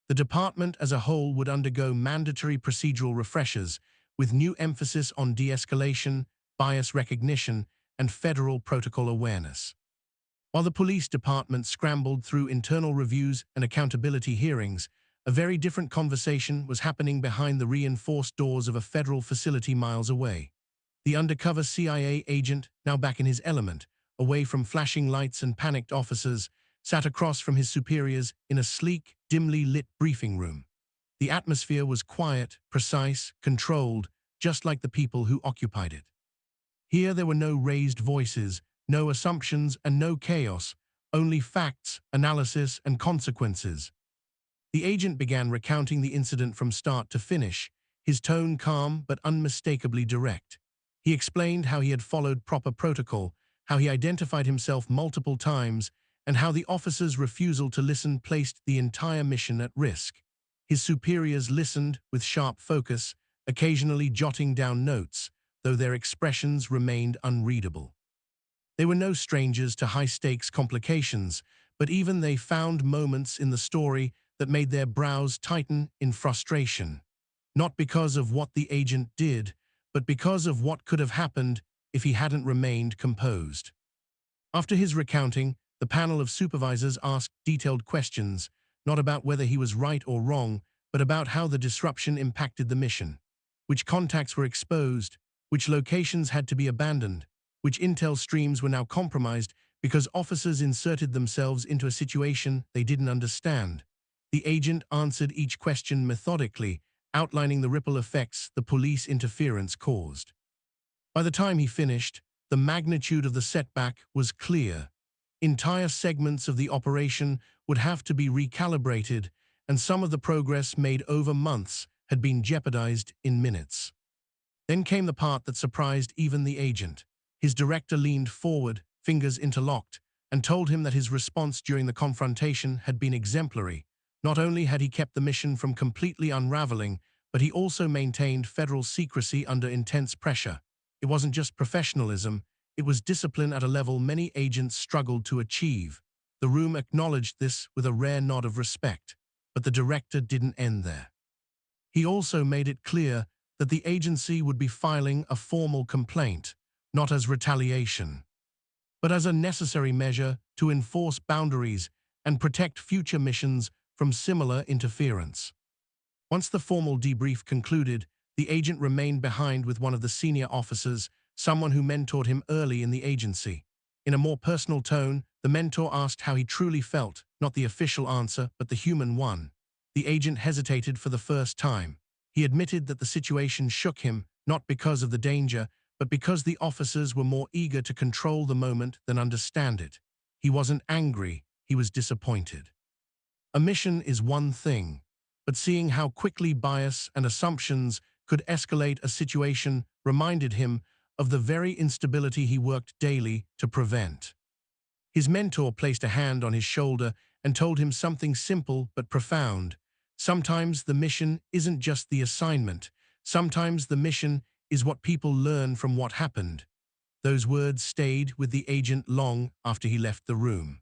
The department as a whole would undergo mandatory procedural refreshers, with new emphasis on de-escalation, bias recognition, and federal protocol awareness. While the police department scrambled through internal reviews and accountability hearings, a very different conversation was happening behind the reinforced doors of a federal facility miles away. The undercover CIA agent, now back in his element, away from flashing lights and panicked officers, sat across from his superiors in a sleek, dimly lit briefing room. The atmosphere was quiet, precise, controlled, just like the people who occupied it. Here there were no raised voices, no assumptions, and no chaos, only facts, analysis, and consequences. The agent began recounting the incident from start to finish, his tone calm but unmistakably direct. He explained how he had followed proper protocol, how he identified himself multiple times, and how the officer's refusal to listen placed the entire mission at risk. His superiors listened with sharp focus, occasionally jotting down notes, though their expressions remained unreadable. They were no strangers to high-stakes complications, but even they found moments in the story that made their brows tighten in frustration. Not because of what the agent did, but because of what could have happened if he hadn't remained composed. After his recounting, the panel of supervisors asked detailed questions, not about whether he was right or wrong, but about how the disruption impacted the mission. Which contacts were exposed, which locations had to be abandoned, which intel streams were now compromised because officers inserted themselves into a situation they didn't understand. The agent answered each question methodically, outlining the ripple effects the police interference caused. By the time he finished, the magnitude of the setback was clear. Entire segments of the operation would have to be recalibrated, and some of the progress made over months had been jeopardized in minutes. Then came the part that surprised even the agent. His director leaned forward, fingers interlocked, and told him that his response during the confrontation had been exemplary. Not only had he kept the mission from completely unraveling, but he also maintained federal secrecy under intense pressure. It wasn't just professionalism, it was discipline at a level many agents struggled to achieve. The room acknowledged this with a rare nod of respect, but the director didn't end there. He also made it clear that the agency would be filing a formal complaint, not as retaliation. but as a necessary measure to enforce boundaries and protect future missions from similar interference. Once the formal debrief concluded, the agent remained behind with one of the senior officers, someone who mentored him early in the agency. In a more personal tone, the mentor asked how he truly felt, not the official answer, but the human one. The agent hesitated for the first time. He admitted that the situation shook him, not because of the danger, but because the officers were more eager to control the moment than understand it. He wasn't angry, he was disappointed. A mission is one thing, but seeing how quickly bias and assumptions could escalate a situation reminded him of the very instability he worked daily to prevent. His mentor placed a hand on his shoulder and told him something simple but profound. Sometimes the mission isn't just the assignment. Sometimes the mission is what people learn from what happened. Those words stayed with the agent long after he left the room.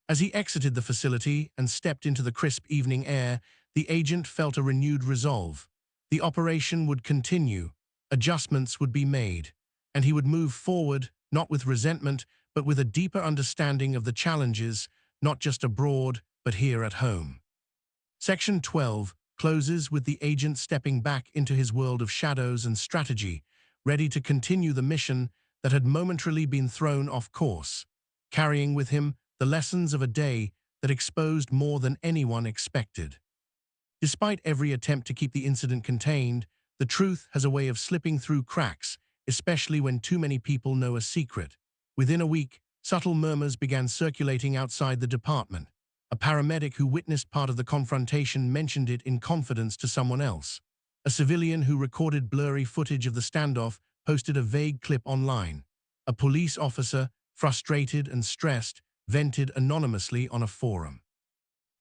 As he exited the facility and stepped into the crisp evening air, the agent felt a renewed resolve. The operation would continue, adjustments would be made, and he would move forward, not with resentment, but with a deeper understanding of the challenges, not just abroad, but here at home. Section 12 closes with the agent stepping back into his world of shadows and strategy, ready to continue the mission that had momentarily been thrown off course, carrying with him the lessons of a day that exposed more than anyone expected. Despite every attempt to keep the incident contained, the truth has a way of slipping through cracks, especially when too many people know a secret. Within a week, subtle murmurs began circulating outside the department. A paramedic who witnessed part of the confrontation mentioned it in confidence to someone else. A civilian who recorded blurry footage of the standoff posted a vague clip online. A police officer, frustrated and stressed, vented anonymously on a forum.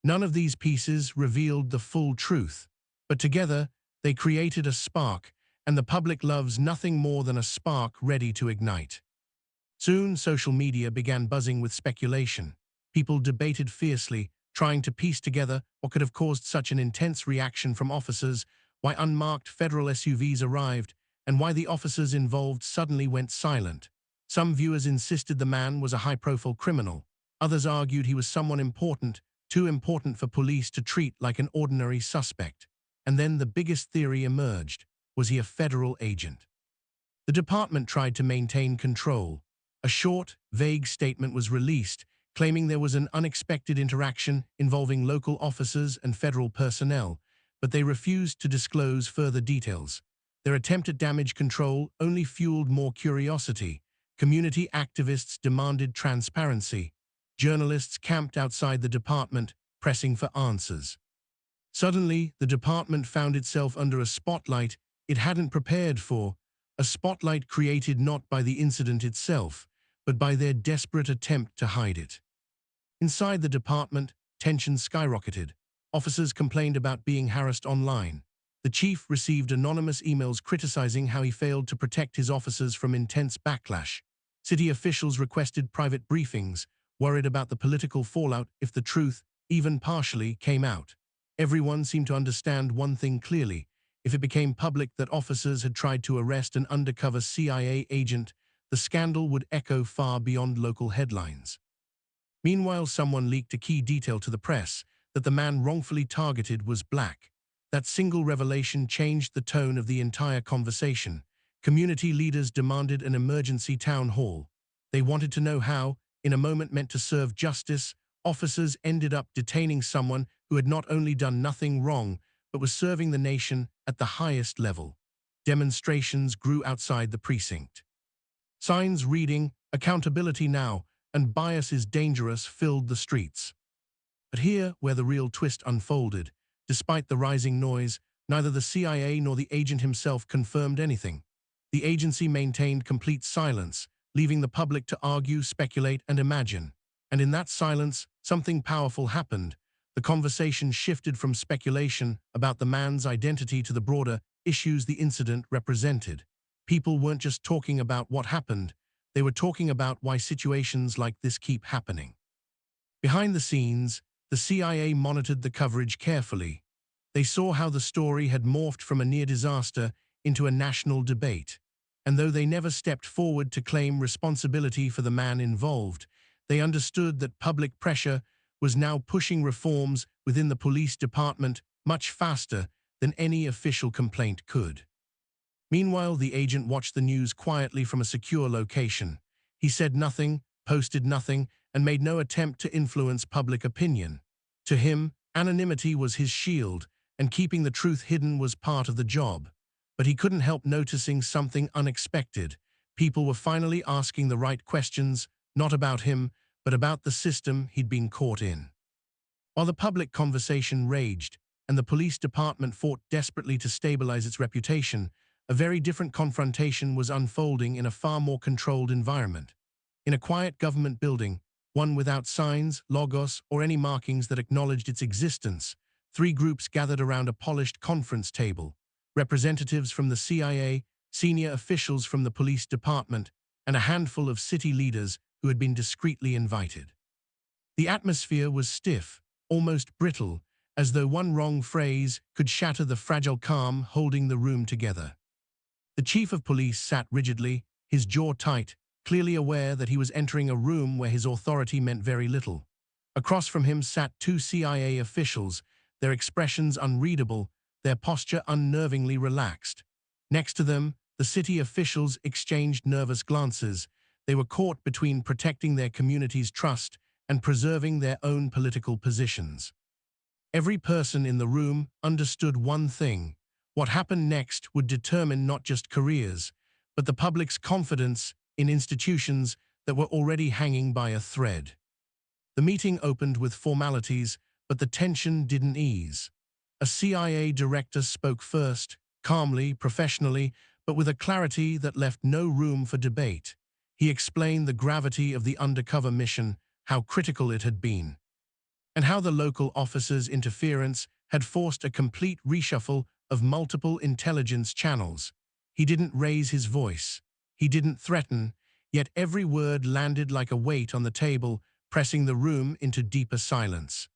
None of these pieces revealed the full truth, but together they created a spark, and the public loves nothing more than a spark ready to ignite. Soon, social media began buzzing with speculation. People debated fiercely, trying to piece together what could have caused such an intense reaction from officers, why unmarked federal SUVs arrived, and why the officers involved suddenly went silent. Some viewers insisted the man was a high-profile criminal. Others argued he was someone important, too important for police to treat like an ordinary suspect. And then the biggest theory emerged. Was he a federal agent? The department tried to maintain control. A short, vague statement was released, claiming there was an unexpected interaction involving local officers and federal personnel, but they refused to disclose further details. Their attempt at damage control only fueled more curiosity. Community activists demanded transparency. Journalists camped outside the department, pressing for answers. Suddenly, the department found itself under a spotlight it hadn't prepared for, a spotlight created not by the incident itself, but by their desperate attempt to hide it. Inside the department, tension skyrocketed. Officers complained about being harassed online. The chief received anonymous emails criticizing how he failed to protect his officers from intense backlash. City officials requested private briefings, worried about the political fallout if the truth, even partially, came out. Everyone seemed to understand one thing clearly. If it became public that officers had tried to arrest an undercover CIA agent, the scandal would echo far beyond local headlines. Meanwhile, someone leaked a key detail to the press, that the man wrongfully targeted was black. That single revelation changed the tone of the entire conversation. Community leaders demanded an emergency town hall. They wanted to know how, in a moment meant to serve justice, officers ended up detaining someone who had not only done nothing wrong, but was serving the nation at the highest level. Demonstrations grew outside the precinct. Signs reading, "Accountability now," and "Bias is dangerous" filled the streets. But here, where the real twist unfolded, despite the rising noise, neither the CIA nor the agent himself confirmed anything. The agency maintained complete silence, leaving the public to argue, speculate, and imagine. And in that silence, something powerful happened. The conversation shifted from speculation about the man's identity to the broader issues the incident represented. People weren't just talking about what happened, they were talking about why situations like this keep happening. Behind the scenes, the CIA monitored the coverage carefully. They saw how the story had morphed from a near disaster into a national debate. and though they never stepped forward to claim responsibility for the man involved, they understood that public pressure was now pushing reforms within the police department much faster than any official complaint could. Meanwhile, the agent watched the news quietly from a secure location. He said nothing, posted nothing, and made no attempt to influence public opinion. To him, anonymity was his shield, and keeping the truth hidden was part of the job. But he couldn't help noticing something unexpected. People were finally asking the right questions, not about him, but about the system he'd been caught in. While the public conversation raged, and the police department fought desperately to stabilize its reputation, a very different confrontation was unfolding in a far more controlled environment. In a quiet government building, one without signs, logos, or any markings that acknowledged its existence, three groups gathered around a polished conference table: representatives from the CIA, senior officials from the police department, and a handful of city leaders who had been discreetly invited. The atmosphere was stiff, almost brittle, as though one wrong phrase could shatter the fragile calm holding the room together. The chief of police sat rigidly, his jaw tight, clearly aware that he was entering a room where his authority meant very little. Across from him sat two CIA officials, their expressions unreadable, their posture unnervingly relaxed. Next to them, the city officials exchanged nervous glances. They were caught between protecting their community's trust and preserving their own political positions. Every person in the room understood one thing: what happened next would determine not just careers, but the public's confidence in institutions that were already hanging by a thread. The meeting opened with formalities, but the tension didn't ease. A CIA director spoke first, calmly, professionally, but with a clarity that left no room for debate. He explained the gravity of the undercover mission, how critical it had been, and how the local officers' interference had forced a complete reshuffle of multiple intelligence channels. He didn't raise his voice. He didn't threaten, yet every word landed like a weight on the table, pressing the room into deeper silence.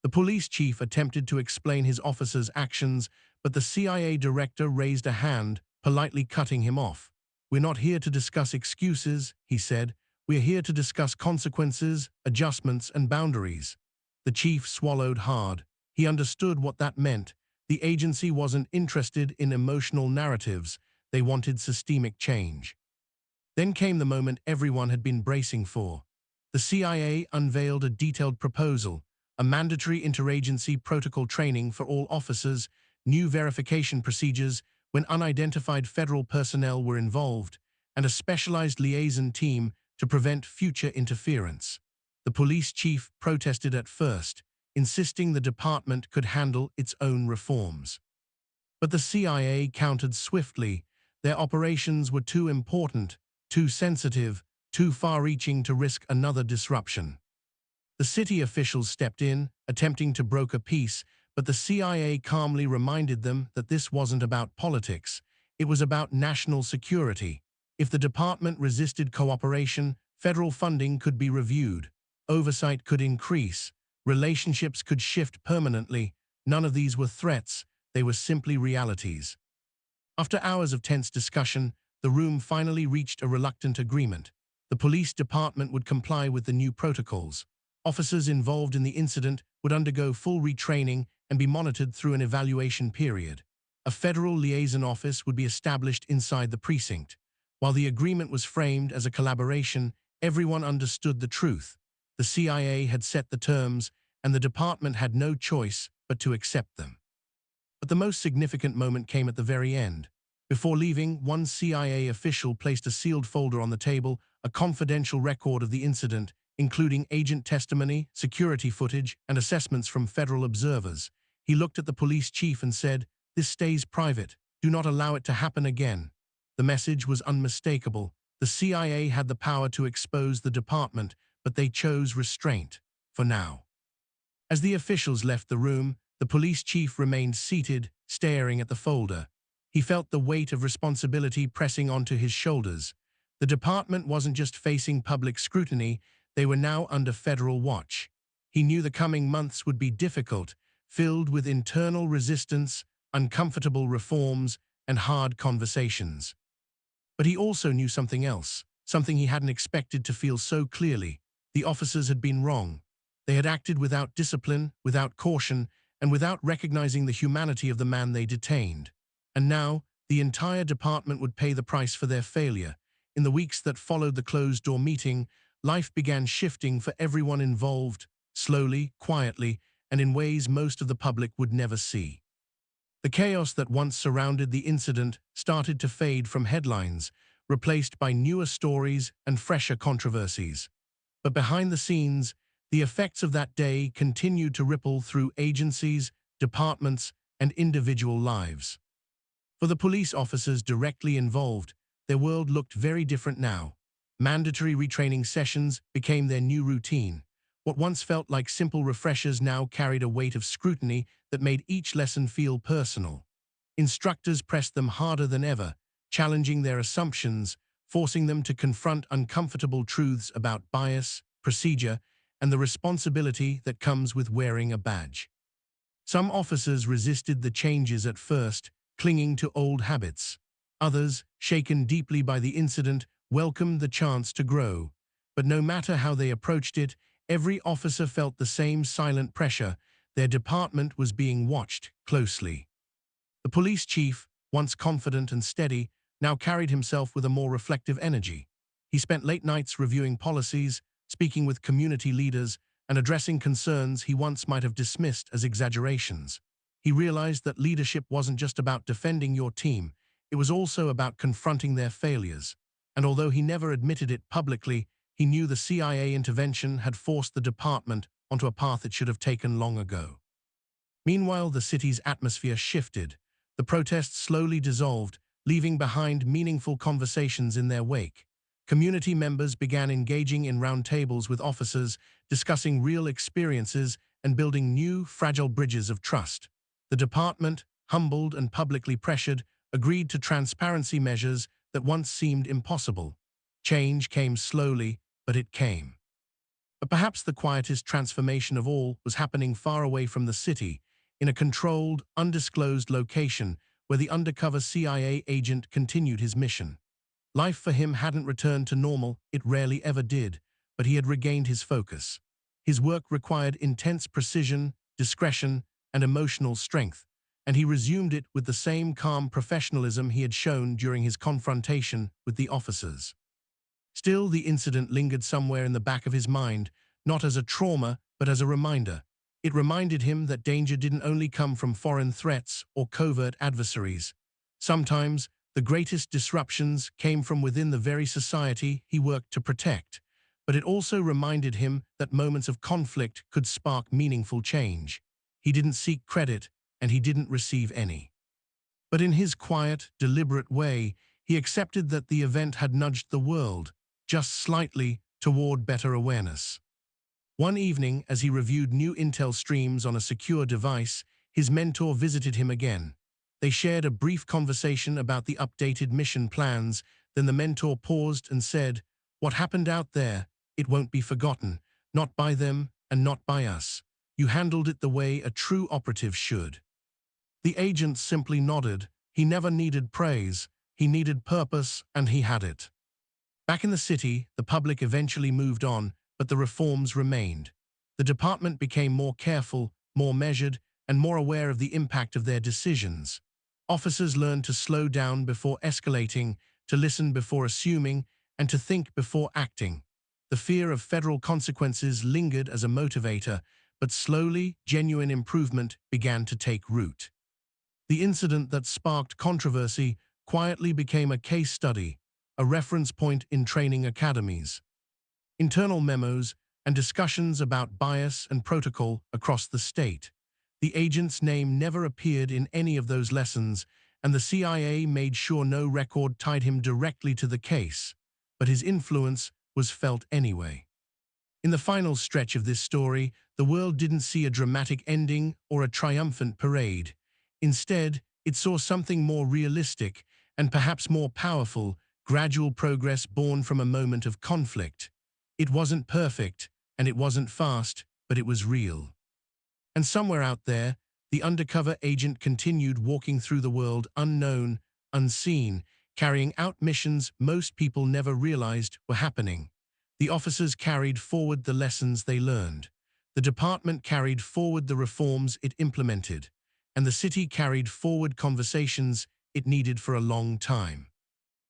The police chief attempted to explain his officer's actions, but the CIA director raised a hand, politely cutting him off. "We're not here to discuss excuses," he said. "We're here to discuss consequences, adjustments, and boundaries." The chief swallowed hard. He understood what that meant. The agency wasn't interested in emotional narratives. They wanted systemic change. Then came the moment everyone had been bracing for. The CIA unveiled a detailed proposal: a mandatory interagency protocol training for all officers, new verification procedures when unidentified federal personnel were involved, and a specialized liaison team to prevent future interference. The police chief protested at first, insisting the department could handle its own reforms. But the CIA countered swiftly. Their operations were too important, too sensitive, too far-reaching to risk another disruption. The city officials stepped in, attempting to broker peace, but the CIA calmly reminded them that this wasn't about politics. It was about national security. If the department resisted cooperation, federal funding could be reviewed, oversight could increase, relationships could shift permanently. None of these were threats, they were simply realities. After hours of tense discussion, the room finally reached a reluctant agreement. The police department would comply with the new protocols. Officers involved in the incident would undergo full retraining and be monitored through an evaluation period. A federal liaison office would be established inside the precinct. While the agreement was framed as a collaboration, everyone understood the truth. The CIA had set the terms, and the department had no choice but to accept them. But the most significant moment came at the very end. Before leaving, one CIA official placed a sealed folder on the table, a confidential record of the incident, including agent testimony, security footage, and assessments from federal observers. He looked at the police chief and said, "This stays private. Do not allow it to happen again." The message was unmistakable. The CIA had the power to expose the department, but they chose restraint, for now. As the officials left the room, the police chief remained seated, staring at the folder. He felt the weight of responsibility pressing onto his shoulders. The department wasn't just facing public scrutiny, they were now under federal watch. He knew the coming months would be difficult, filled with internal resistance, uncomfortable reforms, and hard conversations. But he also knew something else, something he hadn't expected to feel so clearly. The officers had been wrong. They had acted without discipline, without caution, and without recognizing the humanity of the man they detained. And now, the entire department would pay the price for their failure. In the weeks that followed the closed-door meeting, life began shifting for everyone involved, slowly, quietly, and in ways most of the public would never see. The chaos that once surrounded the incident started to fade from headlines, replaced by newer stories and fresher controversies. But behind the scenes, the effects of that day continued to ripple through agencies, departments, and individual lives. For the police officers directly involved, their world looked very different now. Mandatory retraining sessions became their new routine. What once felt like simple refreshers now carried a weight of scrutiny that made each lesson feel personal. Instructors pressed them harder than ever, challenging their assumptions, forcing them to confront uncomfortable truths about bias, procedure, and the responsibility that comes with wearing a badge. Some officers resisted the changes at first, clinging to old habits. Others, shaken deeply by the incident, welcomed the chance to grow. But no matter how they approached it, every officer felt the same silent pressure. Their department was being watched closely. The police chief, once confident and steady, now carried himself with a more reflective energy. He spent late nights reviewing policies, speaking with community leaders, and addressing concerns he once might have dismissed as exaggerations. He realized that leadership wasn't just about defending your team, it was also about confronting their failures. And although he never admitted it publicly, he knew the CIA intervention had forced the department onto a path it should have taken long ago. Meanwhile, the city's atmosphere shifted. The protests slowly dissolved, leaving behind meaningful conversations in their wake. Community members began engaging in roundtables with officers, discussing real experiences and building new, fragile bridges of trust. The department, humbled and publicly pressured, agreed to transparency measures that once seemed impossible. Change came slowly, but it came. But perhaps the quietest transformation of all was happening far away from the city, in a controlled, undisclosed location where the undercover CIA agent continued his mission. Life for him hadn't returned to normal, it rarely ever did, but he had regained his focus. His work required intense precision, discretion, and emotional strength, and he resumed it with the same calm professionalism he had shown during his confrontation with the officers. Still, the incident lingered somewhere in the back of his mind, not as a trauma, but as a reminder. It reminded him that danger didn't only come from foreign threats or covert adversaries. Sometimes, the greatest disruptions came from within the very society he worked to protect, but it also reminded him that moments of conflict could spark meaningful change. He didn't seek credit, and he didn't receive any. But in his quiet, deliberate way, he accepted that the event had nudged the world, just slightly, toward better awareness. One evening, as he reviewed new intel streams on a secure device, his mentor visited him again. They shared a brief conversation about the updated mission plans, then the mentor paused and said, "What happened out there, it won't be forgotten, not by them and not by us. You handled it the way a true operative should." The agent simply nodded. He never needed praise, he needed purpose, and he had it. Back in the city, the public eventually moved on, but the reforms remained. The department became more careful, more measured, and more aware of the impact of their decisions. Officers learned to slow down before escalating, to listen before assuming, and to think before acting. The fear of federal consequences lingered as a motivator, but slowly, genuine improvement began to take root. The incident that sparked controversy quietly became a case study, a reference point in training academies. Internal memos, and discussions about bias and protocol across the state. The agent's name never appeared in any of those lessons, and the CIA made sure no record tied him directly to the case, but his influence was felt anyway. In the final stretch of this story, the world didn't see a dramatic ending or a triumphant parade. Instead, it saw something more realistic and perhaps more powerful, gradual progress born from a moment of conflict. It wasn't perfect, and it wasn't fast, but it was real. And somewhere out there, the undercover agent continued walking through the world unknown, unseen, carrying out missions most people never realized were happening. The officers carried forward the lessons they learned. The department carried forward the reforms it implemented, and the city carried forward conversations it needed for a long time.